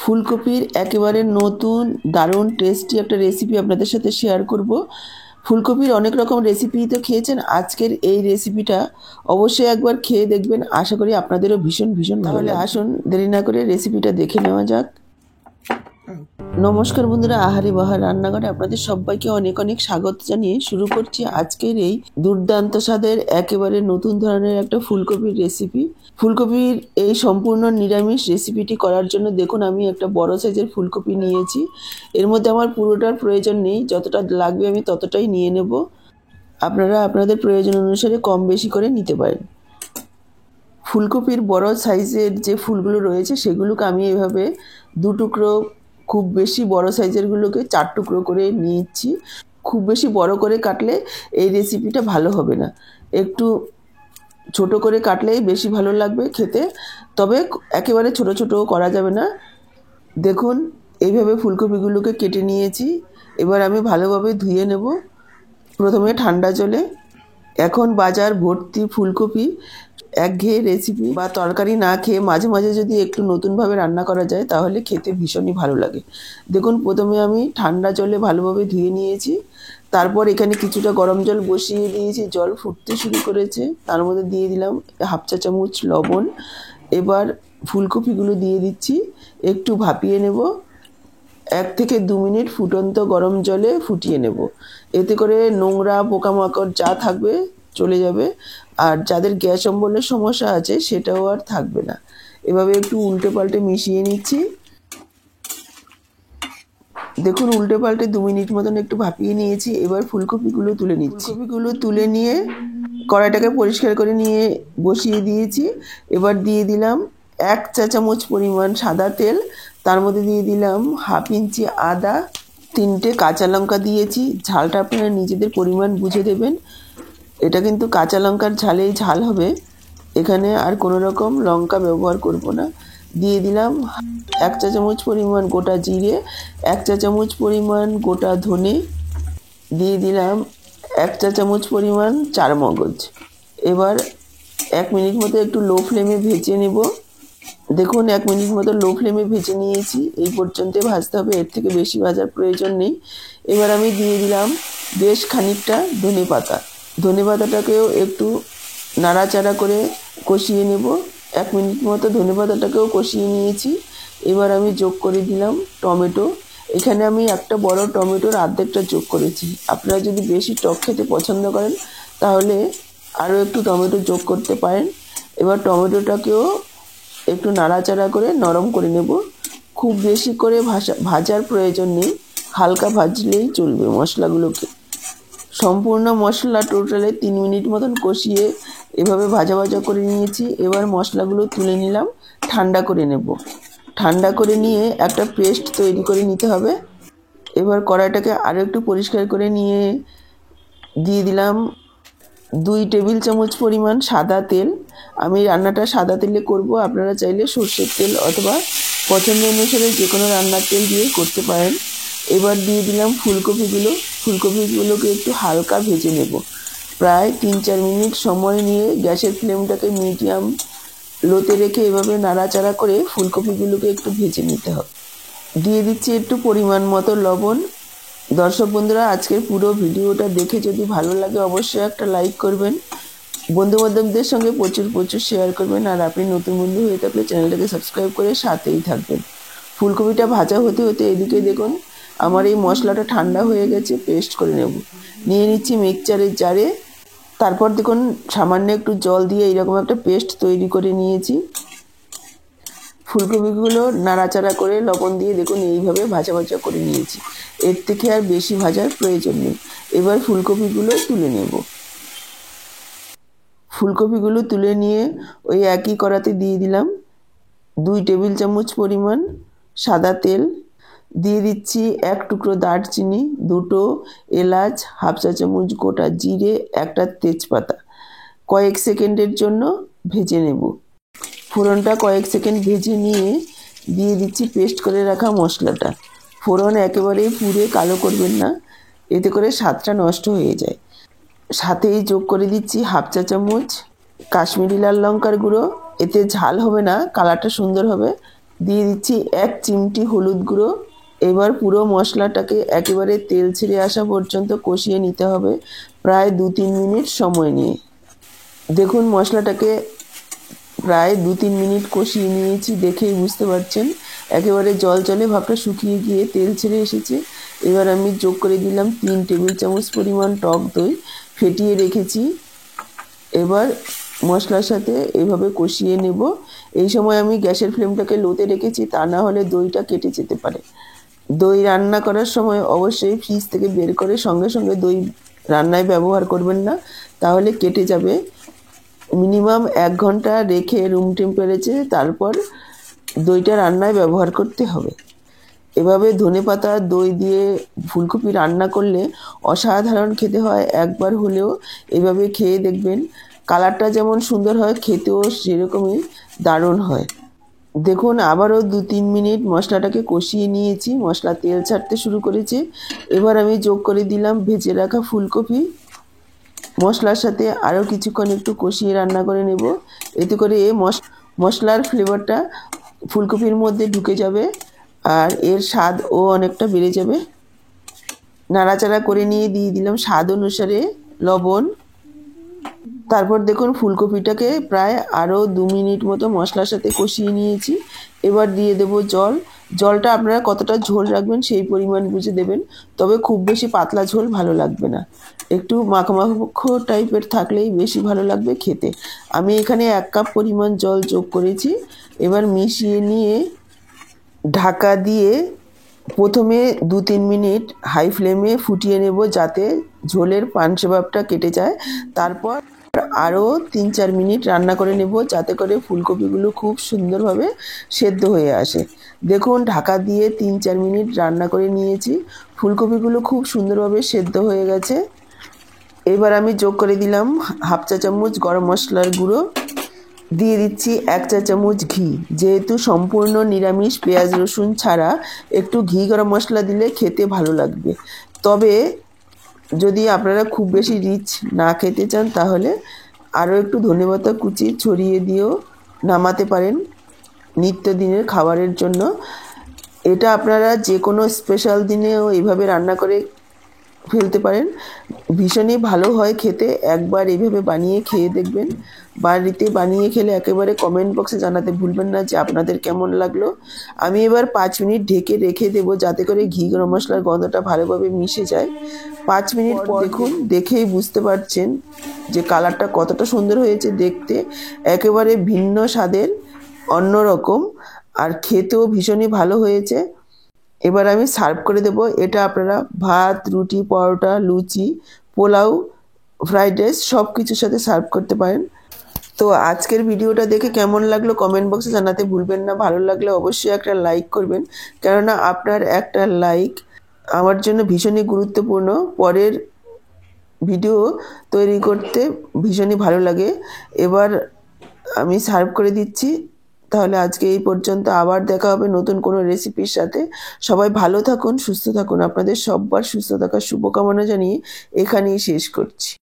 ফুলকপির একেবারে নতুন দারুণ টেস্টি একটা রেসিপি আপনাদের সাথে শেয়ার করব। ফুলকপির অনেক রকম রেসিপি তো খেয়েছেন, আজকের এই রেসিপিটা অবশ্যই একবার খেয়ে দেখবেন। আশা করি আপনাদেরও ভীষণ ভীষণ ভালো লাগবে। আসুন দেরি না করে রেসিপিটা দেখে নেওয়া যাক। নমস্কার বন্ধুরা, আহারি বাহার রান্নাঘরে আপনাদের সবাইকে অনেক অনেক স্বাগত জানিয়ে শুরু করছি আজকের এই দুর্দান্ত স্বাদের একেবারে নতুন ধরনের একটা ফুলকপির রেসিপি। ফুলকপির এই সম্পূর্ণ নিরামিষ রেসিপিটি করার জন্য দেখুন আমি একটা বড় সাইজের ফুলকপি নিয়েছি। এর মধ্যে আমার পুরোটার প্রয়োজন নেই, যতটা লাগবে আমি ততটাই নিয়ে নেব। আপনারা আপনাদের প্রয়োজন অনুসারে কম বেশি করে নিতে পারেন। ফুলকপির বড় সাইজের যে ফুলগুলো রয়েছে সেগুলোকে আমি এভাবে দু টুকরো, খুব বেশি বড় সাইজেরগুলোকে 4 টুকরো করে নিয়েছি। খুব বেশি বড় করে কাটলে এই রেসিপিটা ভালো হবে না, একটু ছোট করে কাটলেই বেশি ভালো লাগবে খেতে, তবে একেবারে ছোট ছোট করা যাবে না। দেখুন এইভাবে ফুলকপিগুলোকে কেটে নিয়েছি। এবার আমি ভালোভাবে ধুয়ে নেব, প্রথমে ঠান্ডা জলে। এখন বাজার ভর্তি ফুলকপি, একঘেয়ে রেসিপি বা তরকারি না খেয়ে মাঝে মাঝে যদি একটু নতুনভাবে রান্না করা যায় তাহলে খেতে ভীষণই ভালো লাগে। দেখুন প্রথমে আমি ঠান্ডা জলে ভালোভাবে ধুয়ে নিয়েছি, তারপর এখানে কিছুটা গরম জল বসিয়ে দিয়েছি। জল ফুটতে শুরু করেছে, তার মধ্যে দিয়ে দিলাম 1/2 চা চামচ লবণ। এবার ফুলকপিগুলো দিয়ে দিচ্ছি, একটু ভাপিয়ে নেব। 1 থেকে 2 মিনিট ফুটন্ত গরম জলে ফুটিয়ে নেব। এতে করে নোংরা পোকামাকড় যা থাকবে চলে যাবে, আর যাদের গ্যাস অম্বলের সমস্যা আছে সেটাও আর থাকবে না। এভাবে একটু উল্টে পাল্টে মিশিয়ে নিচ্ছি। দেখুন উল্টে পাল্টে 2 মিনিট মতন একটু ভাপিয়ে নিয়েছি। এবার ফুলকপিগুলো তুলে নিচ্ছি। ফুলকপিগুলো তুলে নিয়ে কড়াইটাকে পরিষ্কার করে নিয়ে বসিয়ে দিয়েছি। এবার দিয়ে দিলাম 1 চা চামচ পরিমাণ সাদা তেল, তার মধ্যে দিয়ে দিলাম 1/2 ইঞ্চি আদা, 3টে কাঁচা লঙ্কা দিয়েছি। ঝালটা আপনারা নিজেদের পরিমাণ বুঝে দেবেন, এটা কিন্তু কাঁচা লঙ্কার ঝালেই ঝাল হবে, এখানে আর কোনো রকম লঙ্কা ব্যবহার করব না। দিয়ে দিলাম 1 চা চামচ পরিমাণ গোটা জিরে, 1 চা চামচ পরিমাণ গোটা ধনে, দিয়ে দিলাম 1 চা চামচ পরিমাণ চারমগজ। এবার 1 মিনিট মতো একটু লো ফ্লেমে ভেজে নেব। দেখুন 1 মিনিট মতো লো ফ্লেমে ভেজে নিয়েছি, এই পর্যন্ত ভাজতে হবে, এর থেকে বেশি ভাজার প্রয়োজন নেই। এবার আমি দিয়ে দিলাম বেশ খানিকটা ধনেপাতা। ধনেপাতাটাকেও একটু নাড়াচাড়া করে কষিয়ে নেব। 1 মিনিট মতো ধনেপাতাটাকেও কষিয়ে নিয়েছি। এবার আমি যোগ করে দিলাম টমেটো। এখানে আমি একটা বড় টমেটোর অর্ধেকটা যোগ করেছি। আপনারা যদি বেশি টক খেতে পছন্দ করেন তাহলে আরও একটু টমেটো যোগ করতে পারেন। এবার টমেটোটাকেও একটু নাড়াচাড়া করে নরম করে নেব। খুব বেশি করে ভাজার প্রয়োজন নেই, হালকা ভাজলেই চলবে মশলাগুলোকে। সম্পূর্ণ মশলা টোটালে 3 মিনিট মতন কষিয়ে এভাবে ভাজা ভাজা করে নিয়েছি। এবার মশলাগুলো তুলে নিলাম, ঠান্ডা করে নেব। ঠান্ডা করে নিয়ে একটা পেস্ট তৈরি করে নিতে হবে। এবার কড়াইটাকে আরও একটু পরিষ্কার করে নিয়ে দিয়ে দিলাম 2 টেবিল চামচ পরিমাণ সাদা তেল। আমি রান্নাটা সাদা তেলে করব, আপনারা চাইলে সর্ষের তেল অথবা পছন্দ অনুসারে যে কোনো রান্নার তেল দিয়ে করতে পারেন। এবার দিয়ে দিলাম ফুলকপিগুলোকে একটু হালকা ভেজে নেব। প্রায় 3-4 মিনিট সময় নিয়ে গ্যাসের ফ্লেমটাকে মিডিয়াম লোতে রেখে এভাবে নাড়াচাড়া করে ফুলকপিগুলোকে একটু ভেজে নিতে হবে। দিয়ে দিচ্ছি একটু পরিমাণ মতো লবণ। দর্শক বন্ধুরা, আজকের পুরো ভিডিওটা দেখে যদি ভালো লাগে অবশ্যই একটা লাইক করবেন, বন্ধুবান্ধবদের সঙ্গে প্রচুর প্রচুর শেয়ার করবেন, আর আপনি নতুন বন্ধু হয়ে থাকলে চ্যানেলটাকে সাবস্ক্রাইব করে সাথেই থাকবেন। ফুলকপিটা ভাজা হতে হতে এদিকে দেখুন আমার এই মশলাটা ঠান্ডা হয়ে গেছে, পেস্ট করে নেব। নিয়ে নিচ্ছি মিক্সচারের জারে। তারপর দেখুন সামান্য একটু জল দিয়ে এইরকম একটা পেস্ট তৈরি করে নিয়েছি। ফুলকপিগুলো নাড়াচাড়া করে লবণ দিয়ে দেখুন এইভাবে ভাজা ভাজা করে নিয়েছি, এর থেকে আর বেশি ভাজার প্রয়োজন নেই। এবার ফুলকপিগুলো তুলে নেব। ফুলকপিগুলো তুলে নিয়ে ওই একই কড়াতে দিয়ে দিলাম 2 টেবিল চামচ পরিমাণ সাদা তেল, দিয়ে দিচ্ছি 1 টুকরো দারচিনি, 2টো এলাচ, 1/2 চা চামচ গোটা জিরে, একটা তেজপাতা। কয়েক সেকেন্ডের জন্য ভেজে নেব। ফোড়নটা কয়েক সেকেন্ড ভেজে নিয়ে দিয়ে দিচ্ছি পেস্ট করে রাখা মশলাটা। ফোড়ন একেবারেই পুড়ে কালো করবেন না, এতে করে স্বাদটা নষ্ট হয়ে যায়। সাথেই যোগ করে দিচ্ছি 1/2 চা চামচ কাশ্মীরি লাল লঙ্কার গুঁড়ো। এতে ঝাল হবে না, কালারটা সুন্দর হবে। দিয়ে দিচ্ছি 1 চিমটি হলুদ গুঁড়ো। এবার পুরো মশলাটাকে একেবারে তেল ছেড়ে আসা পর্যন্ত কষিয়ে নিতে হবে প্রায় 2-3 মিনিট সময় নিয়ে। দেখুন মশলাটাকে প্রায় 2-3 মিনিট কষিয়ে নিয়েছি, দেখেই বুঝতে পারছেন একেবারে জল ভাবটা শুকিয়ে গিয়ে তেল ছেড়ে এসেছে। এবার আমি যোগ করে দিলাম 3 টেবিল চামচ পরিমাণ টক দই ফেটিয়ে রেখেছি। এবার মশলার সাথে এভাবে কষিয়ে নেব। এই সময় আমি গ্যাসের ফ্লেমটাকে লোতে রেখেছি, তা না হলে দইটা কেটে যেতে পারে। দই রান্না করার সময় অবশ্যই ফ্রিজ থেকে বের করে সঙ্গে সঙ্গে দই রান্নায় ব্যবহার করবেন না, তাহলে কেটে যাবে। মিনিমাম 1 ঘন্টা রেখে রুম টেম্পারেচারে তারপর দইটা রান্নায় ব্যবহার করতে হবে। এভাবে ধনেপাতা দই দিয়ে ফুলকপি রান্না করলে অসাধারণ খেতে হয়। একবার হলেও এভাবে খেয়ে দেখবেন। কালারটা যেমন সুন্দর হয়, খেতেও সেরকমই দারুণ হয়। দেখুন আবারও 2-3 মিনিট মশলাটাকে কষিয়ে নিয়েছি, মশলা তেল ছাড়তে শুরু করেছে। এবার আমি যোগ করে দিলাম ভেজে রাখা ফুলকপি। মশলার সাথে আরও কিছুক্ষণ একটু কষিয়ে রান্না করে নেব। এতে করে মশলার ফ্লেভারটা ফুলকপির মধ্যে ঢুকে যাবে আর এর স্বাদও অনেকটা বেড়ে যাবে। নাড়াচাড়া করে নিয়ে দিয়ে দিলাম স্বাদ অনুসারে লবণ। তারপর দেখুন ফুলকপিটাকে প্রায় আরও 2 মিনিট মতো মশলার সাথে কষিয়ে নিয়েছি। এবার দিয়ে দেব জল। জলটা আপনারা কতটা ঝোল রাখবেন সেই পরিমাণ বুঝে দেবেন, তবে খুব বেশি পাতলা ঝোল ভালো লাগবে না, একটু মাখো টাইপের থাকলেই বেশি ভালো লাগবে খেতে। আমি এখানে 1 কাপ পরিমাণ জল যোগ করেছি। এবার মিশিয়ে নিয়ে ঢাকা দিয়ে প্রথমে 2-3 মিনিট হাই ফ্লেমে ফুটিয়ে নেব, যাতে ঝোলের পানসে ভাবটা কেটে যায়। তারপর আরও 3-4 মিনিট রান্না করে নেব, যাতে করে ফুলকপিগুলো খুব সুন্দরভাবে সেদ্ধ হয়ে আসে। দেখুন ঢাকা দিয়ে 3-4 মিনিট রান্না করে নিয়েছি, ফুলকপিগুলো খুব সুন্দরভাবে সেদ্ধ হয়ে গেছে। এবার আমি যোগ করে দিলাম 1/2 চা চামচ গরম মশলার গুঁড়ো, দিয়ে দিচ্ছি 1 চা চামচ ঘি। যেহেতু সম্পূর্ণ নিরামিষ পেঁয়াজ রসুন ছাড়া একটু ঘি গরম মশলা দিলে খেতে ভালো লাগবে। তবে যদি আপনারা খুব বেশি রিচ না খেতে চান তাহলে আরও একটু ধনেপাতা কুচি ছড়িয়ে দিয়েও নামাতে পারেন নিত্যদিনের খাবারের জন্য। এটা আপনারা যে কোনো স্পেশাল দিনেও এইভাবে রান্না করে ফেলতে পারেন, ভীষণই ভালো হয় খেতে। একবার এইভাবে বানিয়ে খেয়ে দেখবেন। বাড়িতে বানিয়ে খেলে একেবারে কমেন্ট বক্সে জানাতে ভুলবেন না যে আপনাদের কেমন লাগলো। আমি এবার 5 মিনিট ঢেকে রেখে দেবো, যাতে করে ঘি গরম মশলার গন্ধটা ভালোভাবে মিশে যায়। 5 মিনিট পর দেখুন, দেখেই বুঝতে পারছেন যে কালারটা কতটা সুন্দর হয়েছে দেখতে, একেবারে ভিন্ন স্বাদের, অন্যরকম, আর খেতেও ভীষণই ভালো হয়েছে। এবার আমি সার্ভ করে দেব। এটা আপনারা ভাত, রুটি, পরোটা, লুচি, পোলাও, ফ্রাইড রাইস সব কিছুর সাথে সার্ভ করতে পারেন। তো আজকের ভিডিওটা দেখে কেমন লাগলো কমেন্ট বক্সে জানাতে ভুলবেন না। ভালো লাগলে অবশ্যই একটা লাইক করবেন, কেননা আপনার একটা লাইক আমার জন্য ভীষণই গুরুত্বপূর্ণ। পরের ভিডিও তৈরি করতে ভীষণই ভালো লাগে। এবার আমি সার্ভ করে দিচ্ছি। তাহলে আজকে এই পর্যন্ত, আবার দেখা হবে নতুন কোনো রেসিপির সাথে। সবাই ভালো থাকুন, সুস্থ থাকুন। আপনাদের সবার সুস্থ থাকার শুভকামনা জানিয়ে এখানেই শেষ করছি।